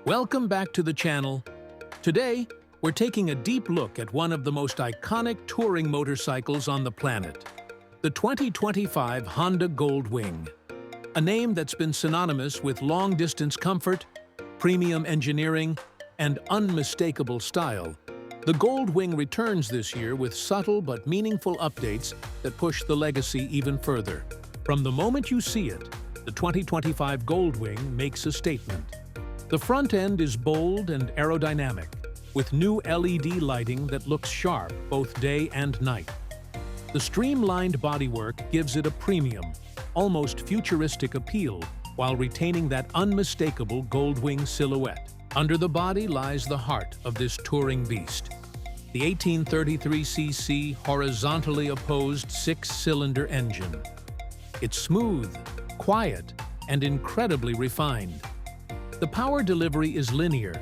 Welcome back to the channel. Today, we're taking a deep look at one of the most iconic touring motorcycles on the planet, the 2025 Honda Goldwing. A name that's been synonymous with long-distance comfort, premium engineering, and unmistakable style. The Goldwing returns this year with subtle but meaningful updates that push the legacy even further. From the moment you see it, the 2025 Goldwing makes a statement. The front end is bold and aerodynamic, with new LED lighting that looks sharp both day and night. The streamlined bodywork gives it a premium, almost futuristic appeal, while retaining that unmistakable Goldwing silhouette. Under the body lies the heart of this touring beast. The 1833cc horizontally opposed six-cylinder engine. It's smooth, quiet, and incredibly refined. The power delivery is linear,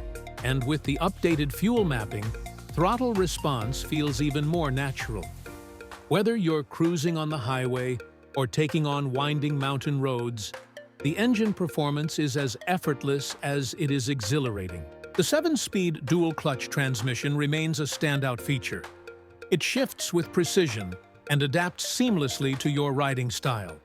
and with the updated fuel mapping, throttle response feels even more natural. Whether you're cruising on the highway or taking on winding mountain roads, the engine performance is as effortless as it is exhilarating. The 7-speed dual-clutch transmission remains a standout feature. It shifts with precision and adapts seamlessly to your riding style.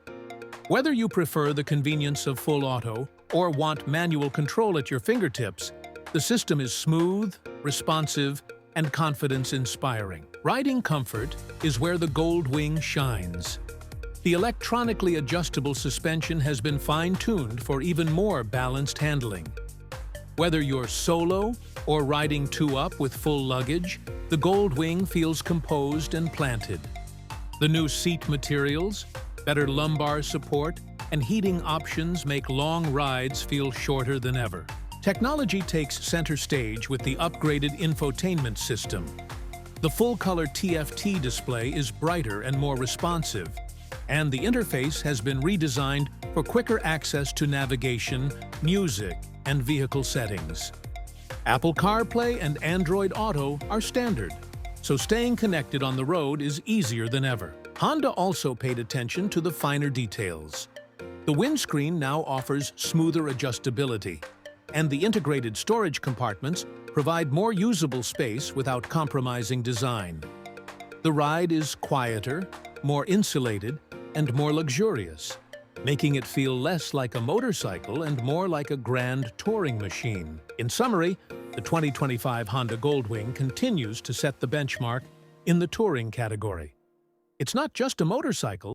Whether you prefer the convenience of full auto or want manual control at your fingertips, the system is smooth, responsive, and confidence-inspiring. Riding comfort is where the Goldwing shines. The electronically adjustable suspension has been fine-tuned for even more balanced handling. Whether you're solo or riding two-up with full luggage, the Goldwing feels composed and planted. The new seat materials, better lumbar support, and heating options make long rides feel shorter than ever. Technology takes center stage with the upgraded infotainment system. The full-color TFT display is brighter and more responsive, and the interface has been redesigned for quicker access to navigation, music, and vehicle settings. Apple CarPlay and Android Auto are standard, so staying connected on the road is easier than ever. Honda also paid attention to the finer details. The windscreen now offers smoother adjustability, and the integrated storage compartments provide more usable space without compromising design. The ride is quieter, more insulated, and more luxurious, making it feel less like a motorcycle and more like a grand touring machine. In summary, the 2025 Honda Goldwing continues to set the benchmark in the touring category. It's not just a motorcycle,